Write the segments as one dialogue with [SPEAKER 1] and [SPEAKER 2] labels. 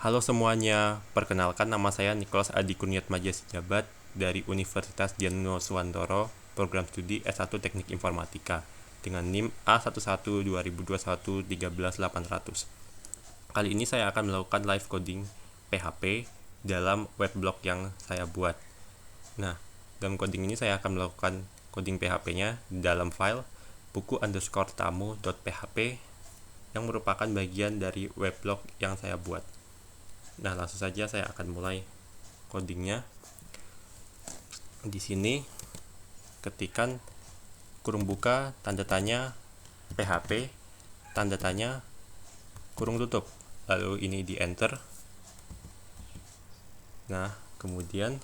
[SPEAKER 1] Halo semuanya, perkenalkan nama saya Nicholas Adi Kurniatmadja Sijabat dari Universitas Dianuswantoro, program studi S1 Teknik Informatika dengan NIM A11-2021-13800. Kali ini saya akan melakukan live coding PHP dalam weblog yang saya buat. Nah, dalam coding ini saya akan melakukan coding PHP-nya dalam file buku_tamu.php yang merupakan bagian dari weblog yang saya buat. Nah, langsung saja saya akan mulai codingnya. Di sini ketikkan kurung buka tanda tanya PHP tanda tanya kurung tutup, lalu ini di enter. Nah, kemudian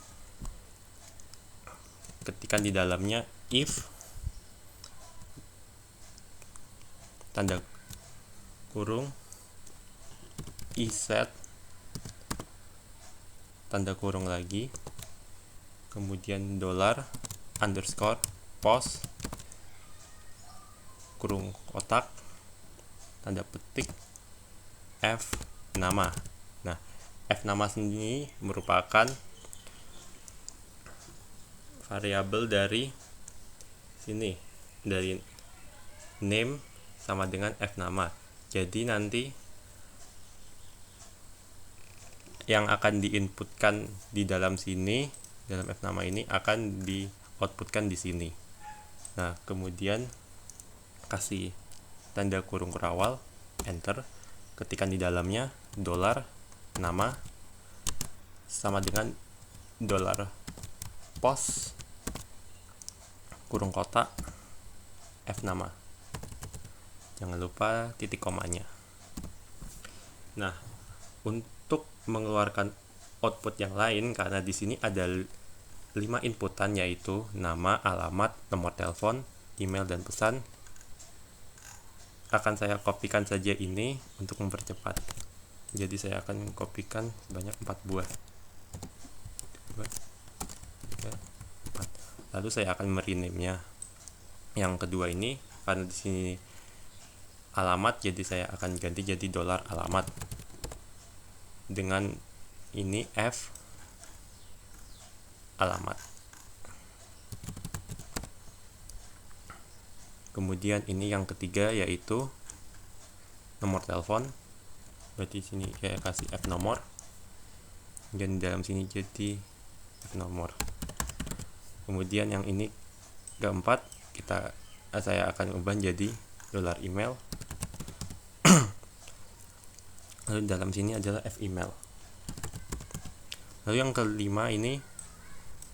[SPEAKER 1] ketikkan di dalamnya if tanda kurung iset tanda kurung lagi, kemudian $_post kurung kotak tanda petik f nama. Nah, f nama sendiri merupakan variabel dari sini, dari name sama dengan f nama. Jadi nanti yang akan diinputkan di dalam sini, dalam f nama ini akan di outputkan di sini. Nah, kemudian kasih tanda kurung kurawal, enter, ketikkan di dalamnya $nama sama dengan $post kurung kotak f nama. Jangan lupa titik komanya. Nah, untuk mengeluarkan output yang lain, karena di sini ada 5 inputan, yaitu nama, alamat, nomor telepon, email, dan pesan. Akan saya kopikan saja ini untuk mempercepat. Jadi saya akan kopikan sebanyak 4 buah. 2, 3, 4. Lalu saya akan merename-nya. Yang kedua ini, karena di sini alamat, jadi saya akan ganti jadi $alamat. Dengan ini f alamat. Kemudian ini yang ketiga, yaitu nomor telepon. Berarti sini saya kasih f nomor, dan dalam sini jadi f nomor. Kemudian yang ini keempat, saya akan ubah jadi $email. Lalu dalam sini adalah f email. Lalu yang kelima ini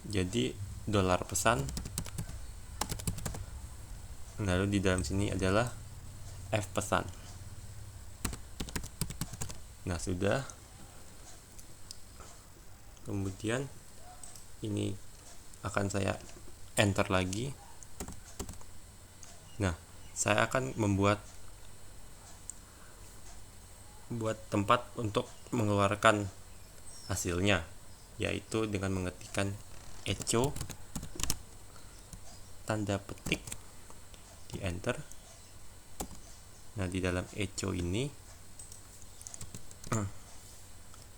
[SPEAKER 1] jadi $pesan. Lalu di dalam sini adalah f pesan. Nah, sudah. Kemudian ini akan saya enter lagi. Nah, saya akan membuat tempat untuk mengeluarkan hasilnya, yaitu dengan mengetikkan echo tanda petik di enter. Nah, di dalam echo ini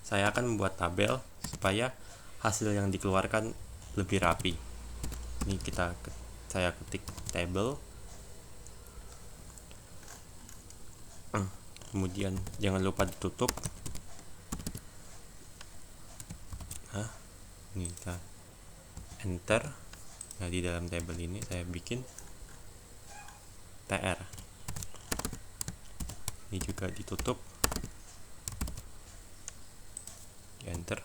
[SPEAKER 1] saya akan membuat tabel supaya hasil yang dikeluarkan lebih rapi. Ini saya ketik table. Kemudian jangan lupa ditutup. Nah, ini kita enter. Nah, di dalam table ini saya bikin tr. Ini juga ditutup. Di enter.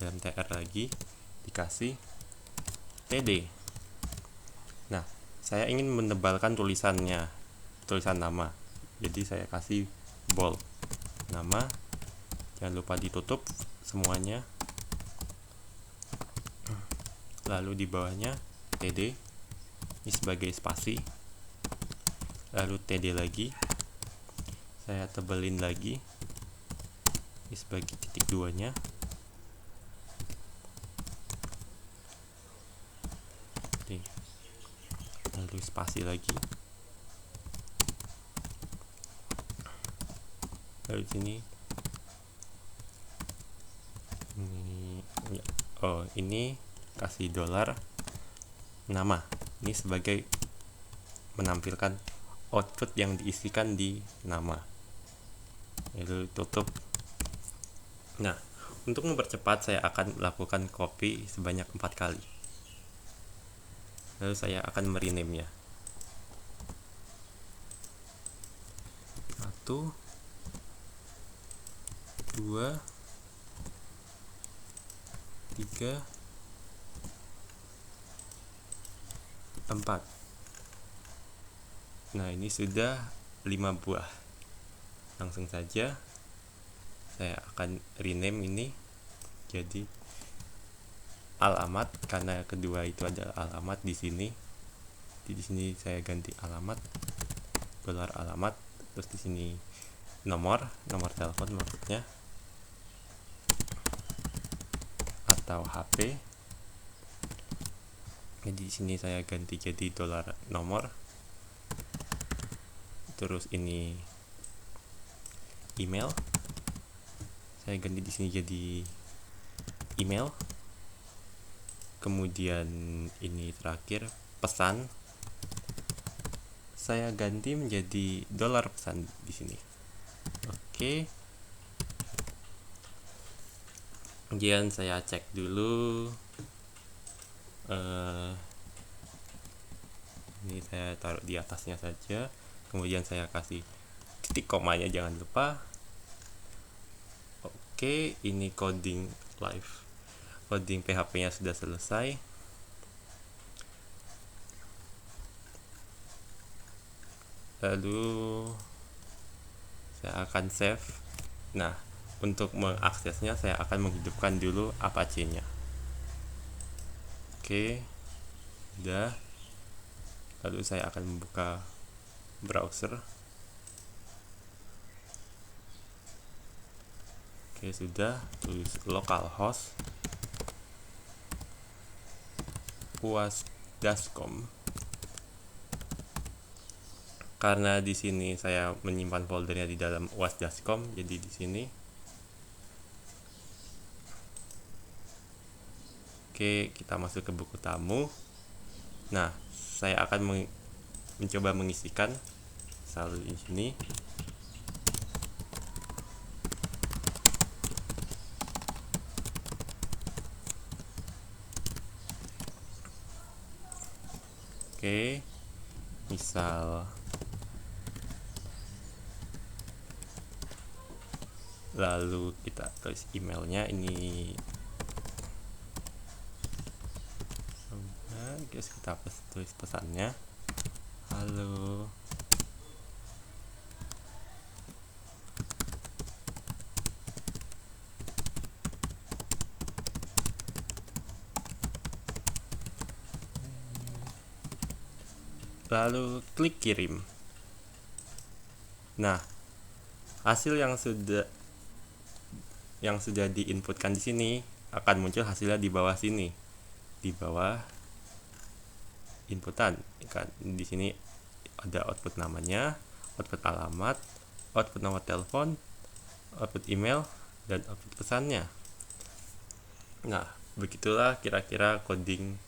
[SPEAKER 1] Dalam tr lagi dikasih td. Nah, saya ingin menebalkan tulisan nama. Jadi saya kasih bold nama. Jangan lupa ditutup semuanya. Lalu di bawahnya td, ini sebagai spasi. Lalu td lagi, saya tebelin lagi, ini sebagai titik 2 nya. Lalu spasi lagi. Lalu sini Ini kasih dolar nama, ini sebagai menampilkan output yang diisikan di nama, lalu tutup. Nah, untuk mempercepat saya akan melakukan copy sebanyak 4 kali, lalu saya akan merename-nya. 1, 2, 3, 4. Nah, ini sudah 5 buah. Langsung saja saya akan rename ini jadi alamat, karena kedua itu adalah alamat di sini. Di sini saya ganti alamat, dolar alamat, terus di sini nomor telepon maksudnya, atau HP. Jadi di sini saya ganti jadi dolar nomor. Terus ini email, saya ganti di sini jadi email. Kemudian ini terakhir pesan, saya ganti menjadi dolar pesan di sini. Oke. Kemudian saya cek dulu. Ini saya taruh di atasnya saja. Kemudian saya kasih titik komanya, jangan lupa. Oke, ini coding live. Coding PHP-nya sudah selesai. Lalu saya akan save. Nah, untuk mengaksesnya saya akan menghidupkan dulu Apache-nya. Oke, sudah. Lalu saya akan membuka browser. Oke, sudah. Tulis localhost uas.com. Karena di sini saya menyimpan foldernya di dalam uas.com, jadi di sini. Oke, kita masuk ke buku tamu. Nah, saya akan mencoba mengisikan selalu di sini. Oke, misal lalu kita tulis emailnya ini. Guys, kita tulis pesannya, halo. Lalu klik kirim. Nah, hasil yang sudah diinputkan di sini akan muncul hasilnya di bawah sini, di bawah inputan. Di sini ada output namanya, output alamat, output nomor telepon, output email, dan output pesannya. Nah, begitulah kira-kira coding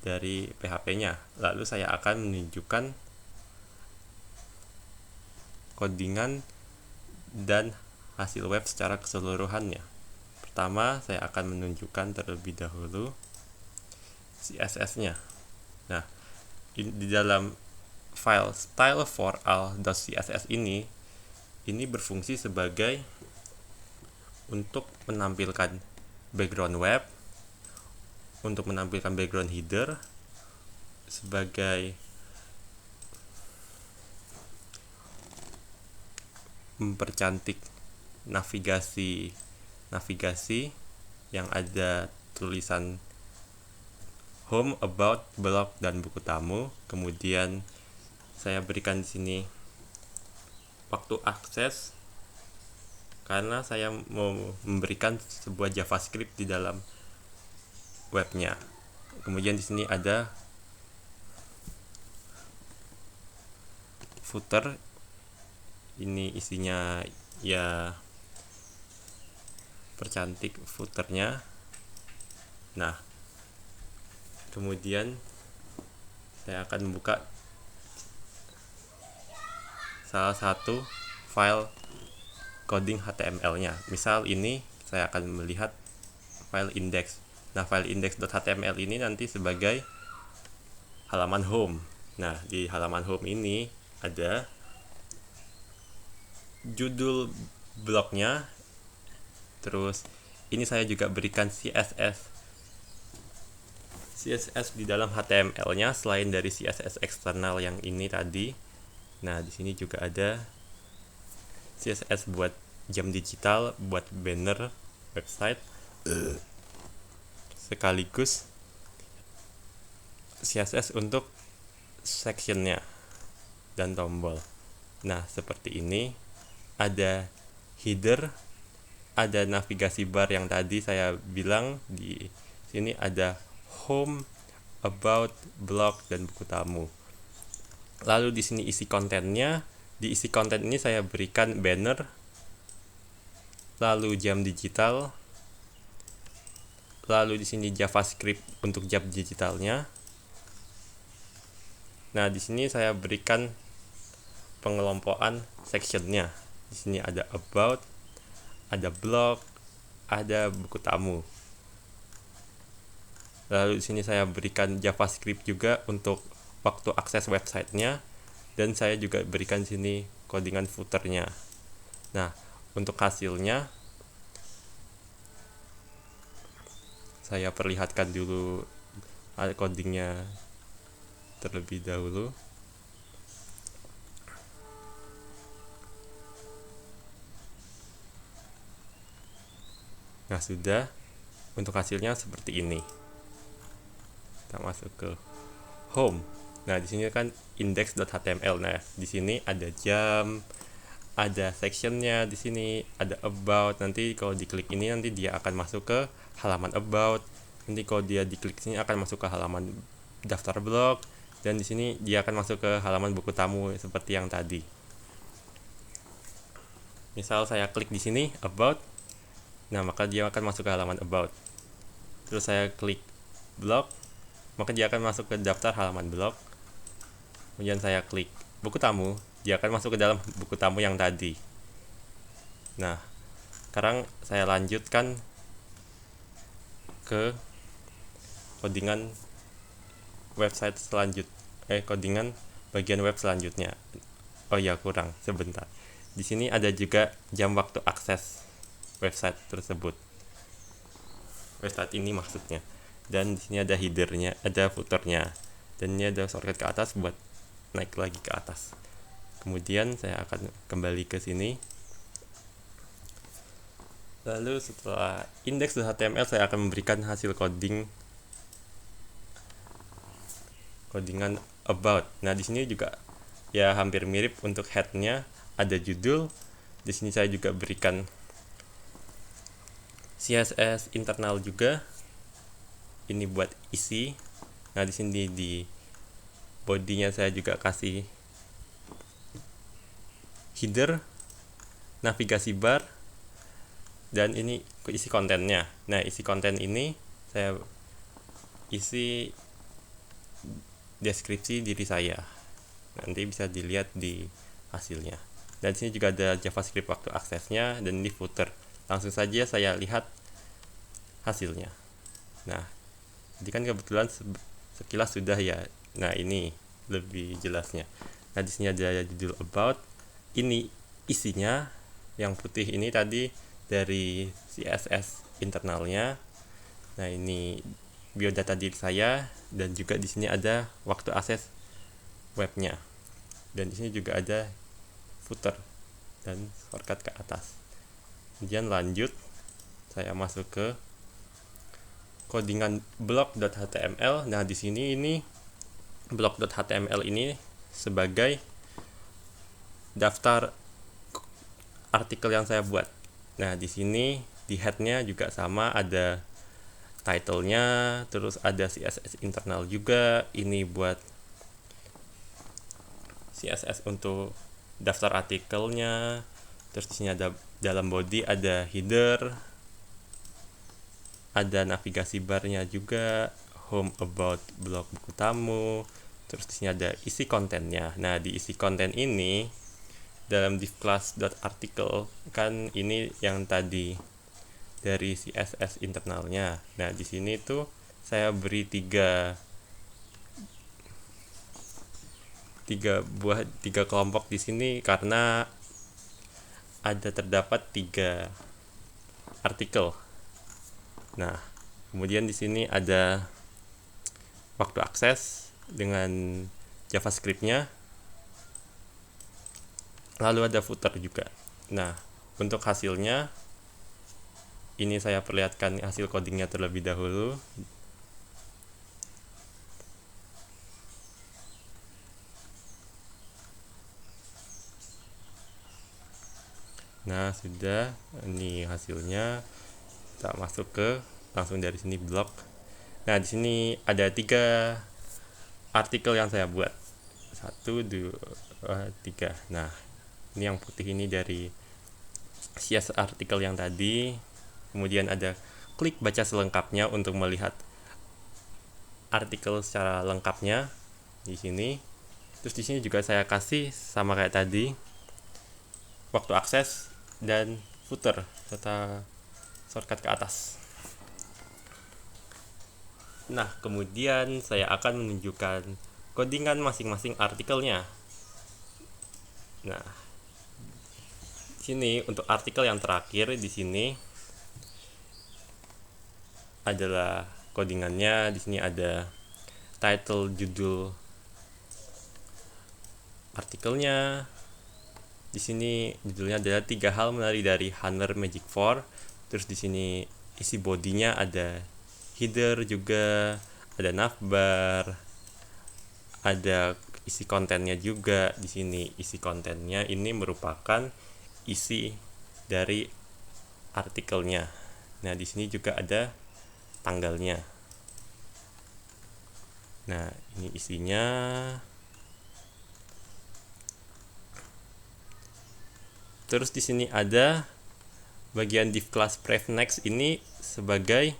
[SPEAKER 1] dari PHP-nya. Lalu saya akan menunjukkan codingan dan hasil web secara keseluruhannya. Pertama, saya akan menunjukkan terlebih dahulu CSS-nya. Nah, di dalam file style4all.css ini berfungsi sebagai untuk menampilkan background web, untuk menampilkan background header, sebagai mempercantik navigasi yang ada tulisan home, about, blog, dan buku tamu. Kemudian saya berikan di sini waktu akses karena saya mau memberikan sebuah JavaScript di dalam webnya. Kemudian di sini ada footer, ini isinya ya percantik footernya. Nah, kemudian saya akan buka salah satu file coding HTML-nya. Misal ini saya akan melihat file index. Nah, file index.html ini nanti sebagai halaman home. Nah, di halaman home ini ada judul blognya. Terus ini saya juga berikan CSS di dalam HTML-nya selain dari CSS eksternal yang ini tadi. Nah, di sini juga ada CSS buat jam digital, buat banner website, sekaligus CSS untuk sectionnya dan tombol. Nah, seperti ini. Ada header, ada navigasi bar yang tadi saya bilang. Di sini ada home, about, blog, dan buku tamu. Lalu di sini isi kontennya. Di isi konten ini saya berikan banner, lalu jam digital, lalu di sini JavaScript untuk jam digitalnya. Nah, di sini saya berikan pengelompokan sectionnya. Di sini ada about, ada blog, ada buku tamu. Lalu di sini saya berikan JavaScript juga untuk waktu akses websitenya, dan saya juga berikan sini codingan footernya. Nah, untuk hasilnya saya perlihatkan dulu codingnya terlebih dahulu. Nah, sudah. Untuk hasilnya seperti ini. Kita masuk ke home. Nah, di sini kan index.html. Nah, di sini ada jam, ada sectionnya, di sini ada about. Nanti kalau diklik ini nanti dia akan masuk ke halaman about. Nanti kalau dia diklik sini akan masuk ke halaman daftar blog, dan di sini dia akan masuk ke halaman buku tamu seperti yang tadi. Misal saya klik di sini about. Nah, maka dia akan masuk ke halaman about. Terus saya klik blog, maka dia akan masuk ke daftar halaman blog. Kemudian saya klik buku tamu, dia akan masuk ke dalam buku tamu yang tadi. Nah, sekarang saya lanjutkan ke codingan website codingan bagian web selanjutnya. Oh ya, kurang sebentar. Di sini ada juga jam waktu akses website tersebut. Website ini maksudnya. Dan di sini ada headernya, ada footernya. Dan ini ada shortcut ke atas buat naik lagi ke atas. Kemudian saya akan kembali ke sini. Lalu setelah index.html saya akan memberikan hasil codingan about. Nah, di sini juga ya hampir mirip. Untuk headnya ada judul. Di sini saya juga berikan CSS internal juga. Ini buat isi. Nah, di sini di bodinya saya juga kasih header, navigasi bar, dan ini isi kontennya. Nah, isi konten ini saya isi deskripsi diri saya. Nanti bisa dilihat di hasilnya. Dan di sini juga ada JavaScript waktu aksesnya, dan ini footer. Langsung saja saya lihat hasilnya. Nah, jadi kan kebetulan sekilas sudah ya. Nah, ini lebih jelasnya. Nah, di sini ada judul about. Ini isinya yang putih ini tadi dari CSS internalnya. Nah, ini biodata diri saya, dan juga di sini ada waktu akses webnya. Dan di sini juga ada footer dan shortcut ke atas. Kemudian lanjut, saya masuk ke codingan blog.html. Nah, di sini ini blog.html ini sebagai daftar artikel yang saya buat. Nah, di sini di headnya juga sama, ada title-nya, terus ada CSS internal juga. Ini buat CSS untuk daftar artikelnya. Terus di sini ada dalam body ada header, ada navigasi barnya juga, home, about, blog, buku tamu. Terus di sini ada isi kontennya. Nah, di isi konten ini dalam div class.article kan ini yang tadi dari CSS internalnya. Nah, di sini tuh saya beri tiga kelompok di sini karena ada terdapat 3 artikel. Nah, kemudian di sini ada waktu akses dengan JavaScript-nya. Lalu ada footer juga. Nah, untuk hasilnya ini saya perlihatkan hasil codingnya terlebih dahulu. Nah, sudah, ini hasilnya. Kita masuk ke langsung dari sini blog. Nah, di sini ada 3 artikel yang saya buat. 1, 2, 3. Nah, ini yang putih ini dari CSS artikel yang tadi. Kemudian ada klik baca selengkapnya untuk melihat artikel secara lengkapnya di sini. Terus di sini juga saya kasih sama kayak tadi waktu akses dan footer serta shortcut ke atas. Nah, kemudian saya akan menunjukkan codingan masing-masing artikelnya. Nah, sini untuk artikel yang terakhir di sini adalah codingannya. Di sini ada title, judul artikelnya. Di sini judulnya adalah 3 hal menarik dari Hunter Magic 4. Terus di sini isi bodinya ada header juga, ada navbar, ada isi kontennya juga. Di sini isi kontennya ini merupakan isi dari artikelnya. Nah, di sini juga ada tanggalnya. Nah, ini isinya. Terus di sini ada bagian div class prefnex ini sebagai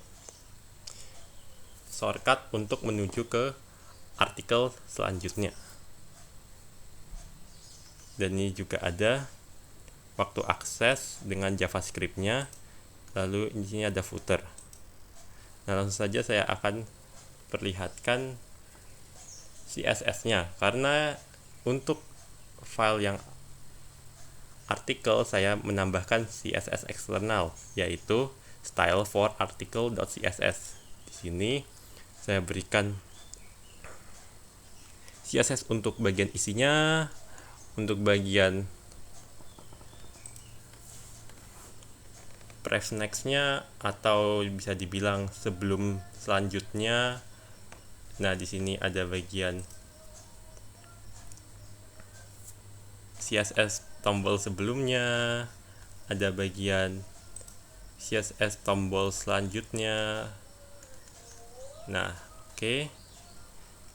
[SPEAKER 1] shortcut untuk menuju ke artikel selanjutnya. Dan ini juga ada waktu akses dengan JavaScript-nya. Lalu di sini ada footer. Nah, langsung saja saya akan perlihatkan CSS-nya karena untuk file yang artikel saya menambahkan CSS eksternal yaitu style for article.css. Di sini saya berikan CSS untuk bagian isinya, untuk bagian prefnex-nya atau bisa dibilang sebelum selanjutnya. Nah, di sini ada bagian CSS tombol sebelumnya, ada bagian CSS tombol selanjutnya. Nah, oke.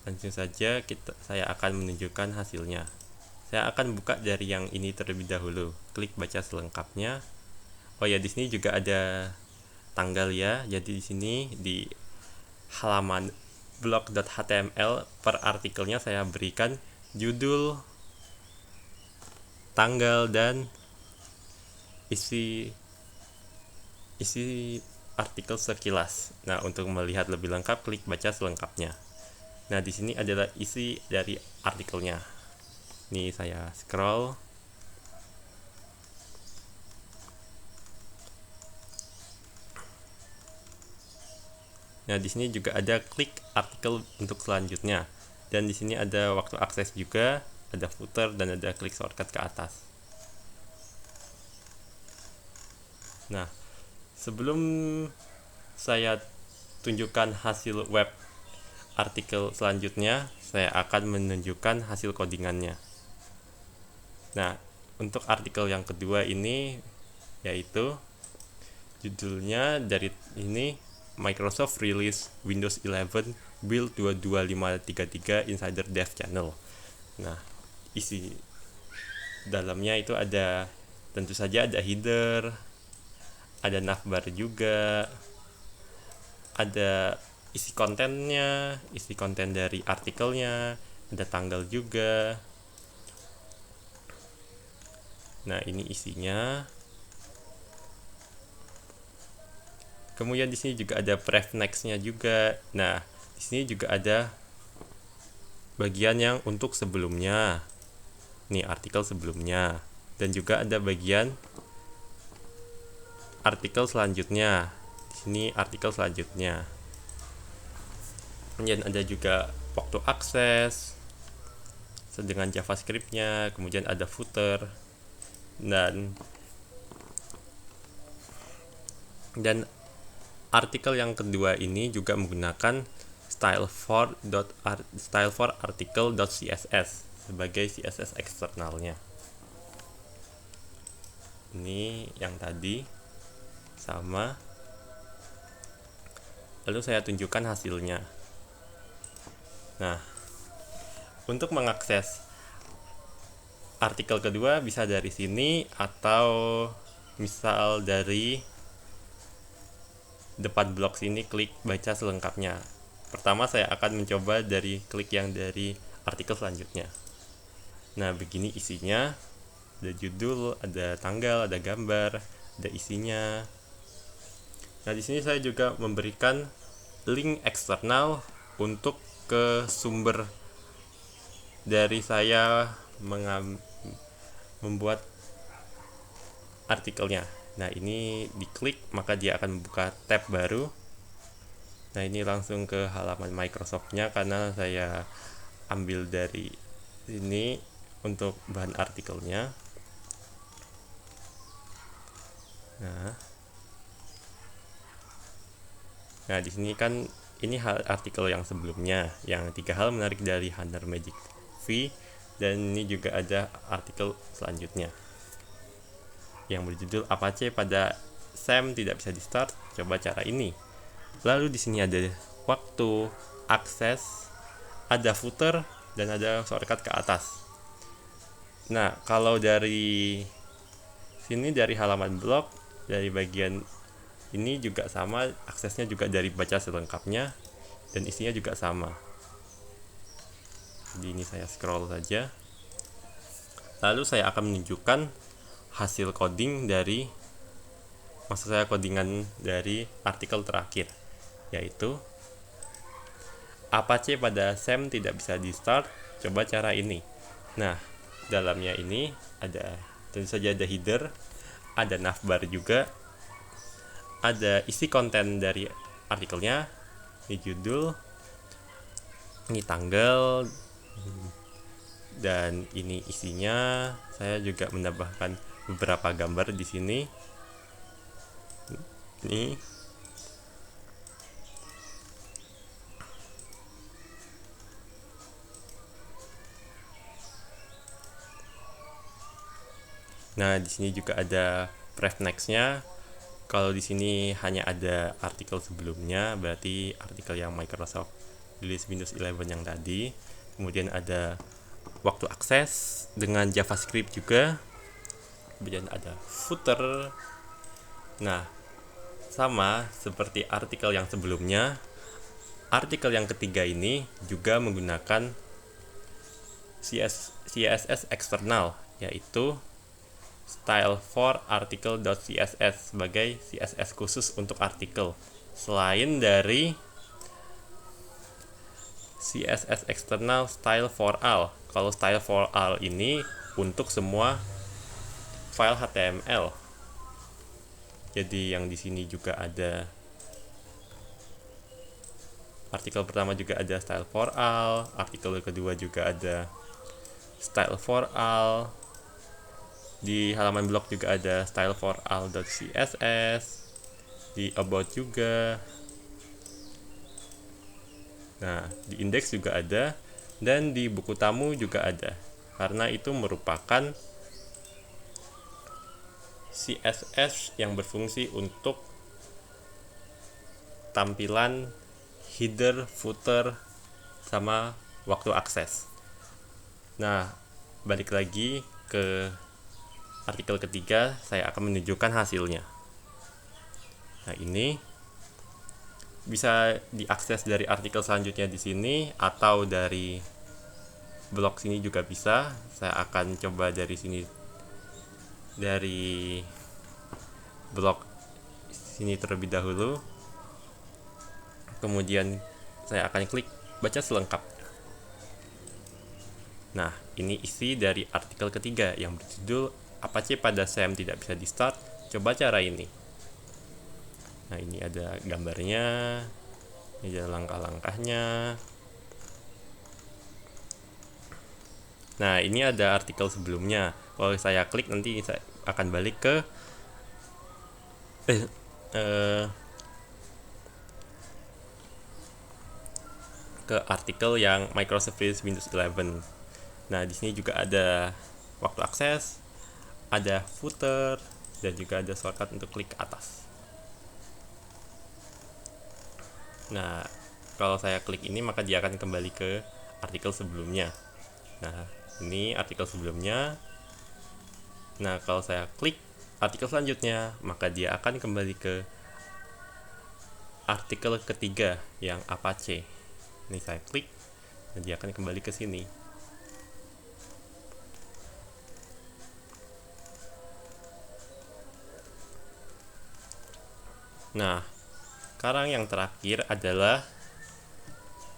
[SPEAKER 1] Langsung saja saya akan menunjukkan hasilnya. Saya akan buka dari yang ini terlebih dahulu. Klik baca selengkapnya. Oh ya, di sini juga ada tanggal ya. Jadi di sini di halaman blog.html per artikelnya saya berikan judul, tanggal, dan isi artikel sekilas. Nah, untuk melihat lebih lengkap klik baca selengkapnya. Nah, di sini adalah isi dari artikelnya. Ini saya scroll. Nah, di sini juga ada klik artikel untuk selanjutnya. Dan di sini ada waktu akses juga, ada footer, dan ada klik shortcut ke atas. Nah, sebelum saya tunjukkan hasil web artikel selanjutnya, saya akan menunjukkan hasil codingannya. Nah, untuk artikel yang kedua ini yaitu judulnya dari ini Microsoft Release Windows 11 Build 22533 Insider Dev Channel. Nah, isi dalamnya itu ada, tentu saja ada header, ada navbar juga, ada isi kontennya, isi konten dari artikelnya, ada tanggal juga. Nah, ini isinya. Kemudian di sini juga ada pref next-nya juga. Nah, di sini juga ada bagian yang untuk sebelumnya. Nih, artikel sebelumnya. Dan juga ada bagian artikel selanjutnya. Di sini artikel selanjutnya. Kemudian ada juga waktu akses dengan JavaScript-nya, kemudian ada footer dan artikel yang kedua ini juga menggunakan style4article.css sebagai CSS eksternalnya. Ini yang tadi sama. Lalu saya tunjukkan hasilnya. Nah, untuk mengakses artikel kedua bisa dari sini atau misal dari depan blok sini, klik baca selengkapnya. Pertama saya akan mencoba dari klik yang dari artikel selanjutnya. Nah, begini isinya. Ada judul, ada tanggal, ada gambar, ada isinya. Nah, di sini saya juga memberikan link eksternal untuk ke sumber dari saya membuat artikelnya. Nah, ini diklik maka dia akan membuka tab baru. Nah, ini langsung ke halaman Microsoft-nya karena saya ambil dari sini untuk bahan artikelnya. Nah, di sini kan ini artikel yang sebelumnya, yang 3 hal menarik dari Hunter Magic V, dan ini juga ada artikel selanjutnya yang berjudul Apache pada SAM tidak bisa di start, coba cara ini. Lalu di sini ada waktu, akses, ada footer, dan ada shortcut ke atas. Nah, kalau dari sini dari halaman blog, dari bagian ini juga sama, aksesnya juga dari baca selengkapnya, dan isinya juga sama. Jadi ini saya scroll saja. Lalu saya akan menunjukkan hasil coding dari, maksud saya codingan dari artikel terakhir, yaitu Apache pada SAM tidak bisa di start, coba cara ini. Nah, dalamnya ini ada, tentu saja ada header, ada navbar juga, ada isi konten dari artikelnya, ini judul, ini tanggal, dan ini isinya. Saya juga menambahkan beberapa gambar di sini. Ini nah, di sini juga ada pref next-nya. Kalau di sini hanya ada artikel sebelumnya, berarti artikel yang Microsoft release Windows 11 yang tadi. Kemudian ada waktu akses dengan JavaScript juga. Kemudian ada footer. Nah, sama seperti artikel yang sebelumnya, artikel yang ketiga ini juga menggunakan CSS eksternal, yaitu style4article.css sebagai CSS khusus untuk artikel, selain dari CSS eksternal style4all. Kalau style4all ini untuk semua file HTML. Jadi yang di sini juga ada artikel pertama juga ada style4all, artikel kedua juga ada style4all. Di halaman blog juga ada style4all.css, di about juga. Nah, di index juga ada, dan di buku tamu juga ada, karena itu merupakan CSS yang berfungsi untuk tampilan header, footer, sama waktu akses. Nah, balik lagi ke artikel ketiga, saya akan menunjukkan hasilnya. Nah, ini bisa diakses dari artikel selanjutnya di sini atau dari blog sini juga bisa. Saya akan coba dari sini, dari blog sini terlebih dahulu. Kemudian saya akan klik baca selengkapnya. Nah, ini isi dari artikel ketiga yang berjudul Apache pada SAM tidak bisa di start, coba cara ini. Nah, ini ada gambarnya, ini ada langkah-langkahnya. Nah, ini ada artikel sebelumnya. Kalau saya klik nanti saya akan balik ke artikel yang Microsoft Windows 11. Nah, di sini juga ada waktu akses, ada footer, dan juga ada shortcut untuk klik ke atas. Nah, kalau saya klik ini maka dia akan kembali ke artikel sebelumnya. Nah, ini artikel sebelumnya. Nah, kalau saya klik artikel selanjutnya maka dia akan kembali ke artikel ketiga yang Apache. Ini saya klik dan dia akan kembali ke sini. Nah, sekarang yang terakhir adalah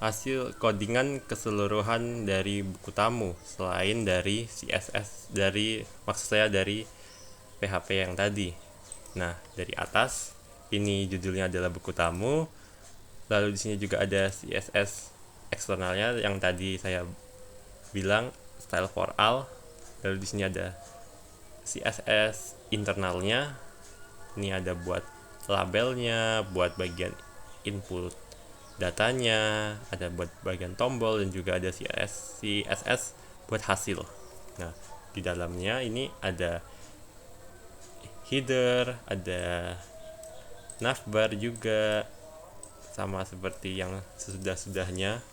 [SPEAKER 1] hasil codingan keseluruhan dari buku tamu selain dari CSS, maksud saya dari PHP yang tadi. Nah, dari atas ini judulnya adalah buku tamu. Lalu di sini juga ada CSS eksternalnya yang tadi saya bilang style for all. Lalu di sini ada CSS internalnya. Ini ada buat labelnya, buat bagian input datanya, ada buat bagian tombol, dan juga ada CSS buat hasil. Nah, di dalamnya ini ada header, ada navbar juga, sama seperti yang sesudah-sudahnya.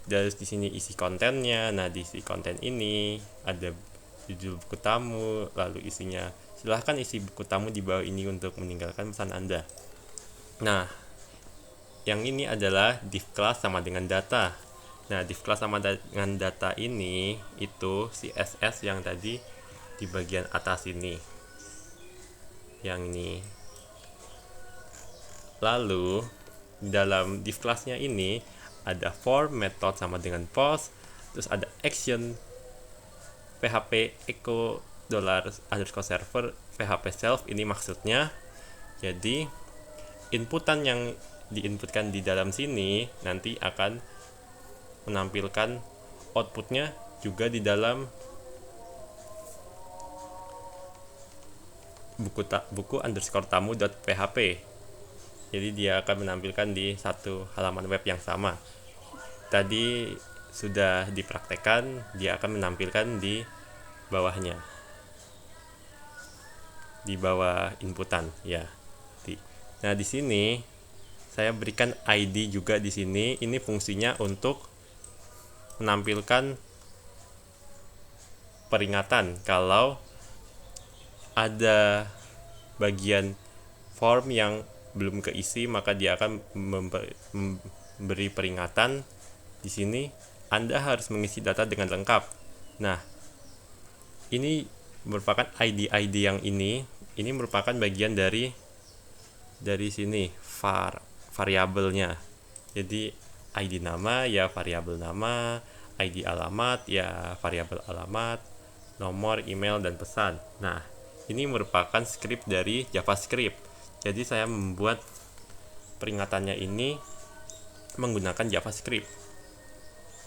[SPEAKER 1] Dan di sini isi kontennya. Nah, di isi konten ini ada judul buku tamu, lalu isinya silahkan isi buku tamu di bawah ini untuk meninggalkan pesan Anda. Nah, yang ini adalah div class sama dengan data. Nah, div class sama dengan data ini itu CSS yang tadi di bagian atas ini. Yang ini. Lalu di dalam div class-nya ini ada form, method sama dengan post, terus ada action, PHP echo $_server PHP self. Ini maksudnya jadi inputan yang diinputkan di dalam sini nanti akan menampilkan outputnya juga di dalam buku_tamu.php. Jadi dia akan menampilkan di satu halaman web yang sama. Tadi sudah dipraktekkan, dia akan menampilkan di bawahnya, di bawah inputan ya. Nah, di sini saya berikan ID juga di sini. Ini fungsinya untuk menampilkan peringatan kalau ada bagian form yang belum keisi, maka dia akan memberi peringatan di sini Anda harus mengisi data dengan lengkap. Nah, ini merupakan ID yang ini merupakan bagian dari sini variabelnya. Jadi ID nama ya variabel nama, ID alamat ya variabel alamat, nomor, email, dan pesan. Nah, ini merupakan script dari JavaScript. Jadi saya membuat peringatannya ini menggunakan JavaScript.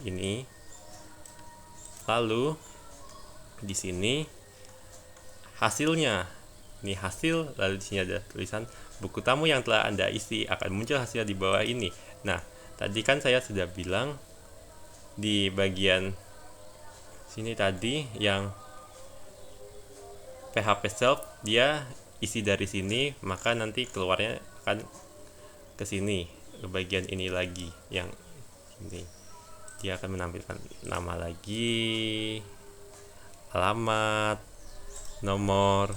[SPEAKER 1] Ini. Lalu di sini hasilnya. Ini hasil, lalu di sini ada tulisan buku tamu yang telah Anda isi akan muncul hasil di bawah ini. Nah, tadi kan saya sudah bilang di bagian sini tadi yang PHP self dia isi dari sini, maka nanti keluarnya akan ke sini, ke bagian ini lagi yang ini. Dia akan menampilkan nama lagi, alamat, nomor,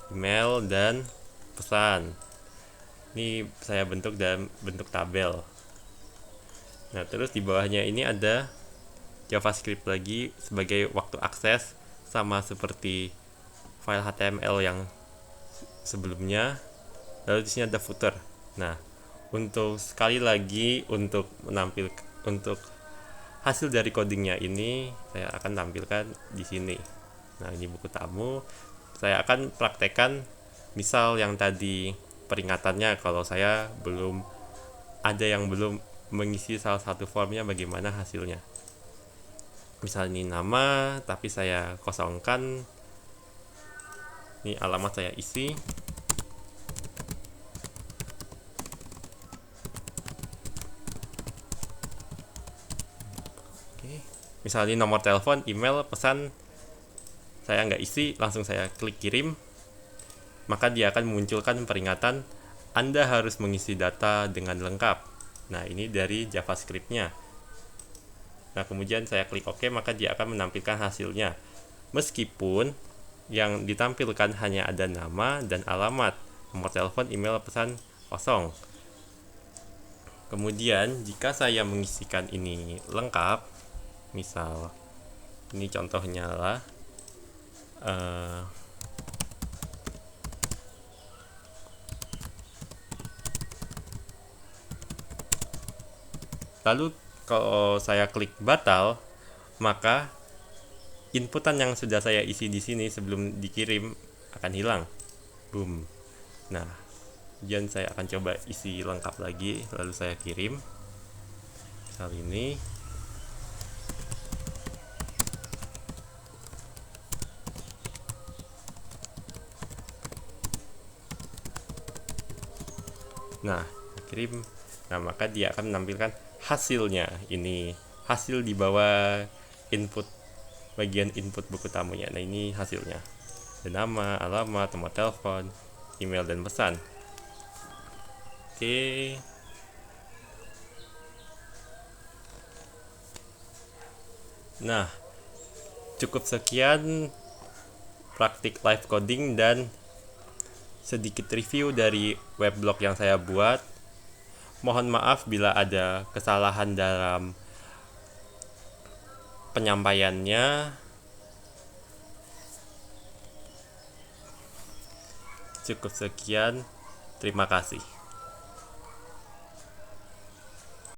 [SPEAKER 1] email, dan pesan. Ini saya bentuk dalam bentuk tabel. Nah, terus di bawahnya ini ada JavaScript lagi sebagai waktu akses, sama seperti file HTML yang sebelumnya. Lalu di sini ada footer. Nah, untuk sekali lagi untuk hasil dari codingnya ini saya akan tampilkan di sini. Nah, ini buku tamu. Saya akan praktekkan misal yang tadi peringatannya kalau saya ada yang belum mengisi salah satu formnya, bagaimana hasilnya. Misal ini nama tapi saya kosongkan, ini alamat saya isi. Oke. Misal ini nomor telepon, email, pesan, saya nggak isi, langsung saya klik kirim, maka dia akan memunculkan peringatan Anda harus mengisi data dengan lengkap. Nah, ini dari JavaScript-nya. Nah, kemudian saya klik OK, maka dia akan menampilkan hasilnya. Meskipun yang ditampilkan hanya ada nama dan alamat, nomor telepon, email, pesan kosong. Kemudian jika saya mengisikan ini lengkap, misal ini contohnya lah, lalu kalau saya klik batal, maka inputan yang sudah saya isi di sini sebelum dikirim akan hilang. Boom. Nah, kemudian saya akan coba isi lengkap lagi, lalu saya kirim. Misal ini. Nah, kirim. Nah, maka dia akan menampilkan hasilnya. Ini hasil di bawah input, bagian input buku tamunya. Nah, ini hasilnya. Ada nama, alamat, nomor telepon, email, dan pesan. Oke. Nah, cukup sekian praktik live coding dan sedikit review dari weblog yang saya buat. Mohon maaf bila ada kesalahan dalam penyampaiannya. Cukup sekian, terima kasih.